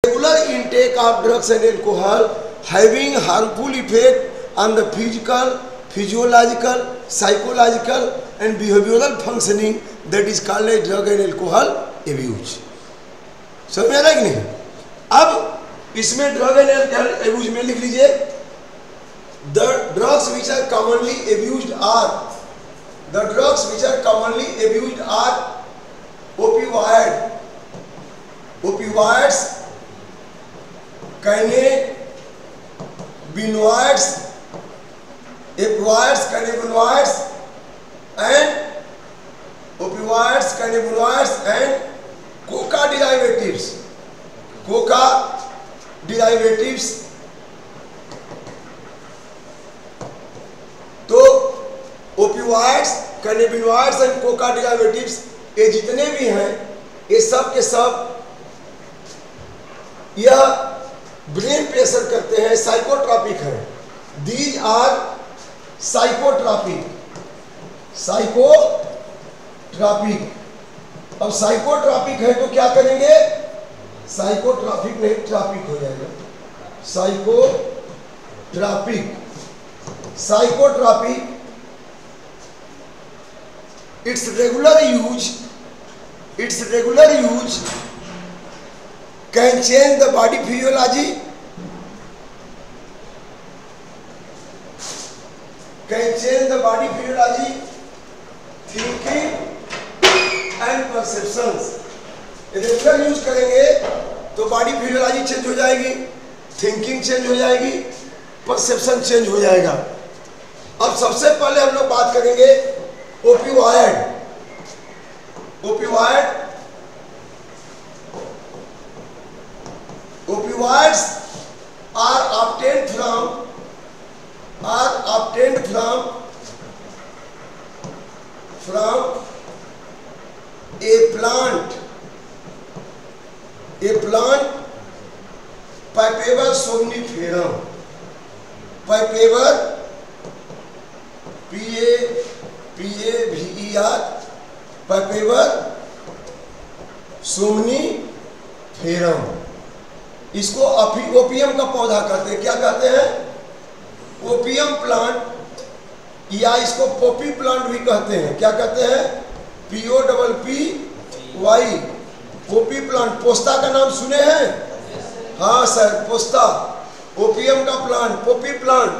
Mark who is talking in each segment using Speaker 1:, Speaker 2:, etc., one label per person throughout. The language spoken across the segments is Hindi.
Speaker 1: Regular intake of drugs and alcohol having harmful effect on the physical, physiological, psychological and behavioral functioning, that is called as drug and alcohol abuse. समझ में आ रहा है कि नहीं? अब इसमें ड्रग एंड अल्कोहल अब्यूज में लिख लीजिए, the drugs which are commonly abused are opioids, cannabinoids, and coca derivatives. तो opioids, cannabinoids and Coca derivatives ये जितने भी हैं ये सब के सब यह ब्रेन पे असर करते हैं, साइकोट्रॉपिक है। These are psychotropic. अब साइकोट्रॉपिक है तो क्या करेंगे? साइकोट्रॉपिक नहीं, ट्रॉपिक हो जाएगा। Psychotropic its regular use can change the body physiology, thinking and perceptions. Regular use करेंगे तो बॉडी फिजियोलॉजी चेंज हो जाएगी, थिंकिंग चेंज हो जाएगी, परसेप्शन चेंज हो जाएगा। अब सबसे पहले हम लोग बात करेंगे Opioids are obtained from a plant Papaver somniferum. Papaver Papaver somniferum। इसको ओपियम का पौधा कहते हैं। क्या कहते हैं? ओपियम प्लांट, या इसको पॉपी प्लांट भी कहते हैं। क्या कहते हैं? POPPY, Poppy plant. पोस्ता का नाम सुने हैं? हाँ सर, पोस्ता, ओपियम का प्लांट, पॉपी प्लांट।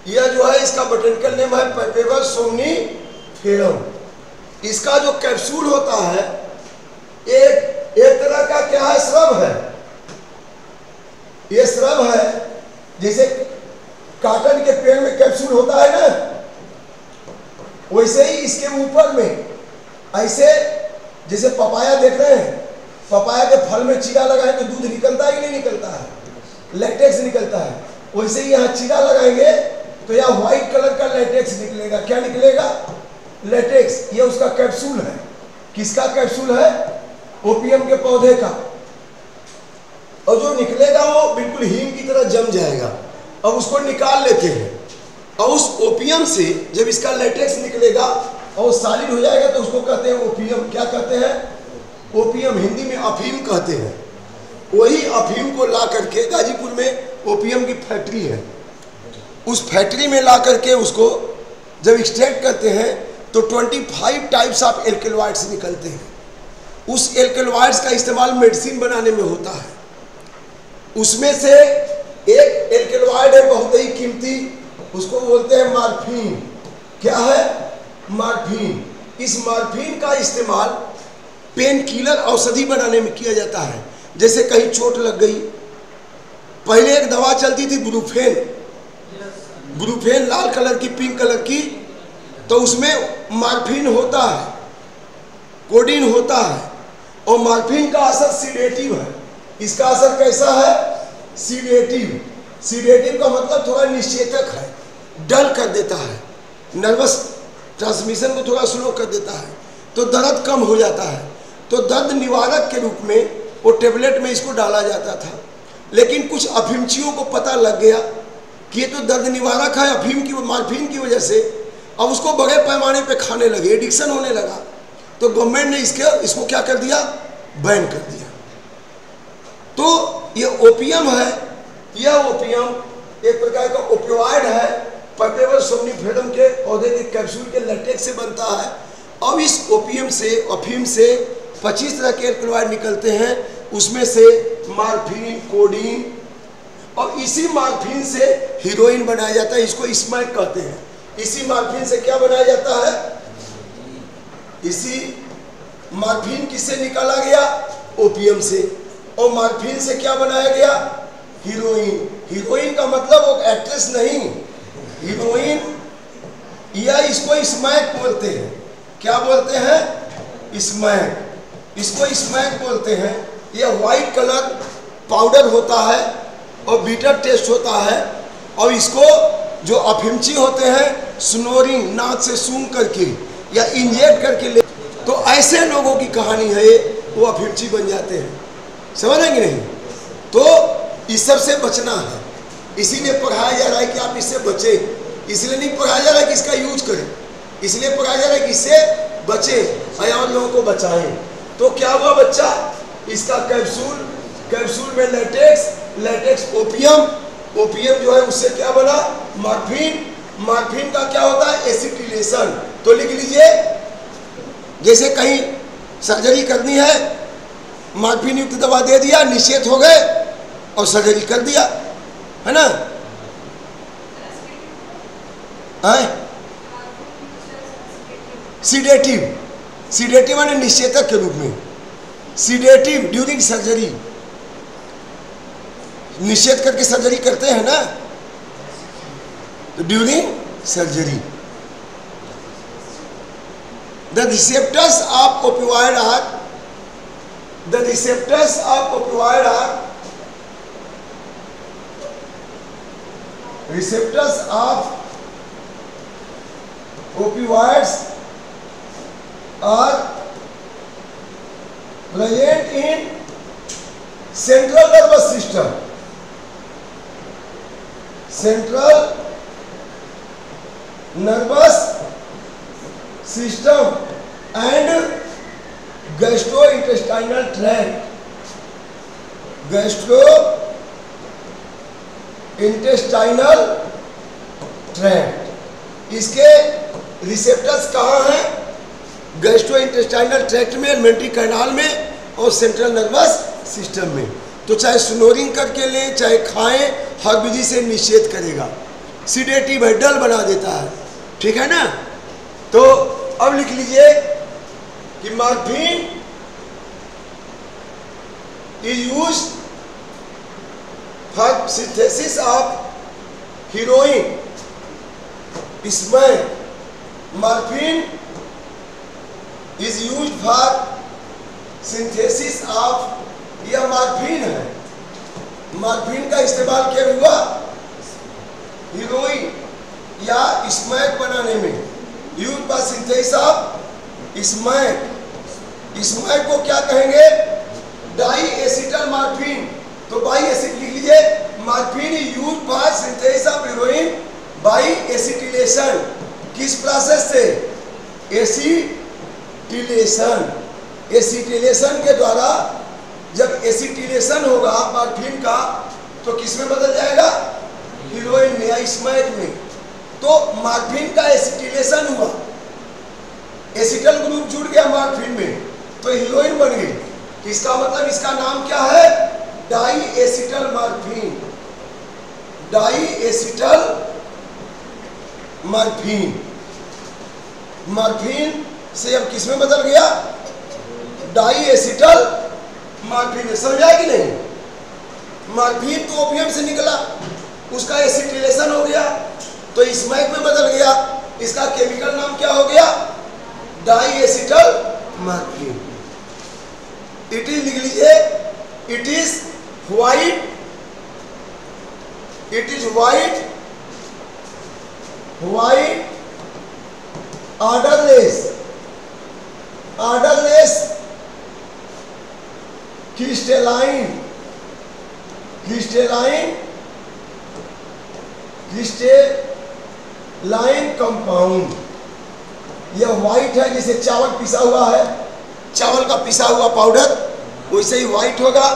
Speaker 1: यह जो है इसका बोटेनिकल नेम है पेपेवर सोमनीफेरम। इसका जो कैप्सूल होता है एक तरह का क्या है? श्रब है। ये श्रब है, जैसे काटन के पेड़ में कैप्सूल होता है ना, वैसे ही इसके ऊपर में ऐसे, जैसे पपाया देख रहे हैं, पपाया के फल में चीरा लगाएं तो दूध निकलता है कि नहीं निकलता है? लैटेक्स निकलता है। वैसे ही यहाँ चीरा लगाएंगे तो यहाँ व्हाइट कलर का लैटेक्स निकलेगा। क्या निकलेगा? लैटेक्स। ये उसका कैप्सूल है। किसका कैप्सूल है? ओपियम के पौधे का। और जो निकलेगा वो बिल्कुल हींग की तरह जम जाएगा। अब उसको निकाल लेते हैं और उस ओपियम से जब इसका लैटेक्स निकलेगा और सॉलिड हो जाएगा तो उसको कहते हैं ओपियम। क्या कहते हैं? ओपियम। हिंदी में अफीम कहते हैं। वही अफीम को ला करके गाजीपुर में ओपियम की फैक्ट्री है, उस फैक्ट्री में ला करके उसको जब एक्सट्रैक्ट करते हैं तो 25 टाइप्स ऑफ एल्कलॉइड्स निकलते हैं। उस एल्कलॉइड्स का इस्तेमाल मेडिसिन बनाने में होता है। उसमें से एक एल्कलॉइड है बहुत ही कीमती, उसको बोलते हैं मॉर्फिन। क्या है? मॉर्फिन। इस मॉर्फिन का इस्तेमाल पेन किलर औषधि बनाने में किया जाता है। जैसे कहीं चोट लग गई, पहले एक दवा चलती थी ब्रूफेन, लाल कलर की, पिंक कलर की, तो उसमें मॉर्फिन होता है, कोडीन होता है, और मॉर्फिन का असर सीडेटिव है। इसका असर कैसा है? सीडेटिव। सीडेटिव का मतलब थोड़ा निश्चेतक है, डल कर देता है, नर्वस ट्रांसमिशन को थोड़ा स्लो कर देता है, तो दर्द कम हो जाता है। तो दर्द निवारक के रूप में वो टेबलेट में इसको डाला जाता था। लेकिन कुछ अफीमचियों को पता लग गया कि ये तो दर्द निवारक है अफीम की, मॉर्फिन की वजह से, अब उसको बड़े पैमाने पे खाने लगे, एडिक्शन होने लगा। तो गवर्नमेंट ने इसको क्या कर दिया? बैन कर दिया। तो ये ओपियम है, यह ओपियम एक प्रकार का ओपियोइड है, पर्पेबल सोमनीफेरम के पौधे के कैप्सूल के लेटेक्स से बनता है। अब इस ओपियम से, अफीम से 25 तरह के एल्कलॉइड निकलते हैं, उसमें से मार्फिन, कोडीन, और इसी मार्फिन से हीरोइन बनाया जाता है, इसको स्मैक कहते हैं। इसी मार्फिन से क्या बनाया जाता है? इसी मार्फिन किससे निकाला गया? ओपियम से। और मार्फिन से क्या बनाया गया? हीरोइन। हीरोइन का मतलब वो एक्ट्रेस नहीं, हीरोइन, या इसको स्मैक बोलते हैं। क्या बोलते हैं? स्मैक। इसको स्मैक बोलते हैं। यह व्हाइट कलर पाउडर होता है और बीटर टेस्ट होता है, और इसको जो अफिमची होते हैं स्नोरिंग, नाक से सूंघ करके या इंजेक्ट करके ले, तो ऐसे लोगों की कहानी है ये, वो अफिमची बन जाते हैं। समझ रहे नहीं? तो इस सब से बचना है, इसीलिए पढ़ाया जा रहा है कि आप इससे बचें। इसलिए नहीं पढ़ाया जा रहा है कि इसका यूज करें, इसलिए पढ़ाया जा रहा है कि इससे बचें और लोगों को बचाएं। तो क्या हुआ बच्चा? इसका कैप्सूल, कैप्सूल में लेटेक्स, लेटेक्स ओपियम, ओपियम जो है उससे क्या बना? मार्फिन। मार्फिन का क्या होता है? एसिटिलेशन। तो लिख लीजिए, जैसे कहीं सर्जरी करनी है, मार्फिन युक्त दवा दे दिया, निषेध हो गए और सर्जरी कर दिया, है ना? सीडेटिव, सीडेटिव माने निषेधक के रूप में। सीडेटिव ड्यूरिंग सर्जरी, निषेध करके सर्जरी करते हैं ना, तो during surgery. The receptors of opioid are, the receptors of opioid are, receptors of opioids are present in central nervous system, central nervous system and gastrointestinal tract, gastrointestinal tract। इसके रिसेप्टर्स कहाँ हैं? गैस्ट्रोइंटेस्टाइनल ट्रैक्ट में, एलिमेंट्री कैनाल में और सेंट्रल नर्वस सिस्टम में। तो चाहे स्नोरिंग करके लें, चाहे खाएं, हर विधि से निषेध करेगा। सीडेटिव है, डल बना देता है, ठीक है ना? तो अब लिख लीजिए कि morphine is used for synthesis of heroin, इसमें morphine is used for synthesis of, यह मार्फिन है, मार्फिन का इस्तेमाल क्या हुआ? हीरोइन या स्मैक बनाने में, use for synthesis of smack. Smack को क्या कहेंगे? Di acetal morphine. तो बाई एसिड लिख लीजिए, morphine use for synthesis of heroin by acetylation. किस प्रोसेस से? एसिटिलेशन। एसिटिलेशन के द्वारा जब एसिटिलेशन होगा मार्फिन का, तो किस में बदल जाएगा? हीरोइन में या स्मैक में। तो मार्फिन का एसिटिलेशन हुआ, एसिटल ग्रुप जुड़ गया मार्फिन में, तो हीरोइन बन गई। इसका मतलब इसका नाम क्या है? Die acetal morphine. Die acetal morphine. Morphine से अब किस में बदल गया? Die acetal morphine. समझा कि नहीं? मार्फिन तो ओपियम से निकला, उसका एसिटिलेशन हो गया तो स्मैक में बदल गया। इसका केमिकल नाम क्या हो गया? Die acetal morphine. It is, लिख लीजिए, it is white, it is white, white odourless, odourless crystalline, crystalline, crystalline compound. यह व्हाइट है, जैसे चावल पिसा हुआ है, चावल का पिसा हुआ पाउडर, वैसे ही व्हाइट होगा।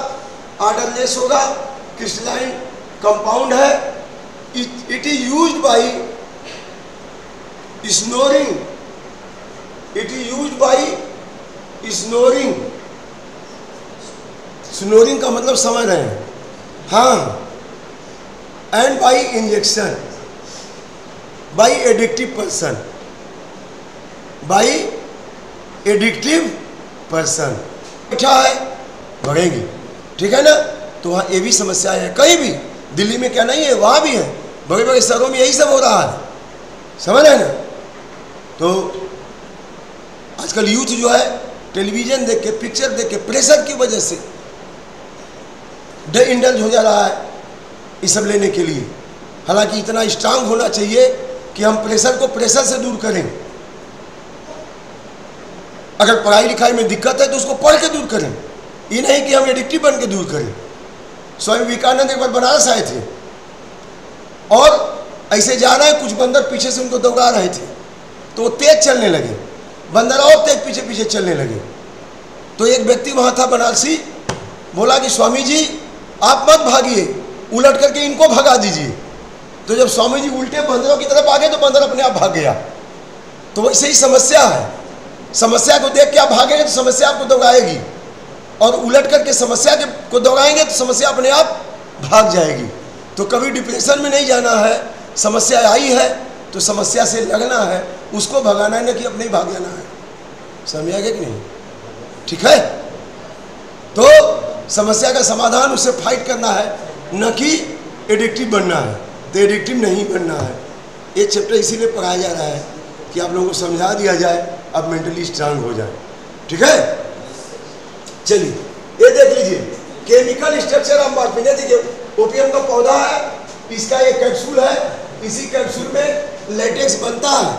Speaker 1: ऑर्डरलेस होगा, क्रिस्टलाइन कंपाउंड है। It is used by snoring, it is used by snoring. Snoring का मतलब समझ रहे हैं, हाँ। And by injection by addictive person, by addictive person. अच्छा है, बढ़ेंगी, ठीक है ना। तो वहाँ ये भी समस्या है, कहीं भी दिल्ली में क्या नहीं है, वहाँ भी है, बड़े बड़े शहरों में यही सब हो रहा है, समझ रहे हैं ना। तो आजकल यूथ जो है टेलीविजन देख के, पिक्चर देख के, प्रेशर की वजह से इंडल्ज हो जा रहा है ये सब लेने के लिए। हालांकि इतना स्ट्रांग होना चाहिए कि हम प्रेशर को प्रेशर से दूर करें। अगर पढ़ाई लिखाई में दिक्कत है तो उसको पढ़ के दूर करें, ये नहीं कि हम एडिक्टिव बन के दूर करें। स्वामी विवेकानंद एक बार बनारस आए थे और ऐसे जा रहे हैं, कुछ बंदर पीछे से उनको दौड़ा रहे थे, तो वो तेज चलने लगे, बंदर और तेज पीछे पीछे चलने लगे। तो एक व्यक्ति वहाँ था बनारसी, बोला कि स्वामी जी आप मत भागिए, उलट करके इनको भगा दीजिए। तो जब स्वामी जी उल्टे बंदरों की तरफ आ गए तो बंदर अपने आप भाग गया। तो वैसे ही समस्या है, समस्या को देख के आप भागेंगे तो समस्या आपको दौड़ाएगी, और उलट करके समस्या को दौड़ाएंगे तो समस्या अपने आप भाग जाएगी। तो कभी डिप्रेशन में नहीं जाना है, समस्या आई है तो समस्या से लड़ना है, उसको भगाना है, न कि अपने ही भाग जाना है। समझ आ गया कि नहीं? ठीक है। तो समस्या का समाधान, उससे फाइट करना है, न कि एडिक्टिव बनना है। तो एडिक्टिव नहीं बनना है। ये चैप्टर इसीलिए पढ़ाया जा रहा है कि आप लोगों को समझा दिया जाए, अब मेंटली स्ट्रांग हो जाए। ठीक है, चलिए ये देख लीजिए केमिकल स्ट्रक्चर ऑफ मॉर्फिन। देखिए ओपियम का पौधा है, इसका एक कैप्सूल है, इसी कैप्सूल में लेटेक्स बनता है,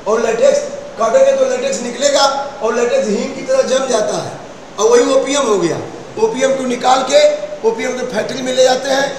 Speaker 1: और लेटेक्स काटेंगे तो लेटेक्स निकलेगा, और लेटेक्स हींग की तरह जम जाता है, और वही ओपियम हो गया। ओपियम को निकाल के ओपियम के फैक्ट्री में ले जाते हैं।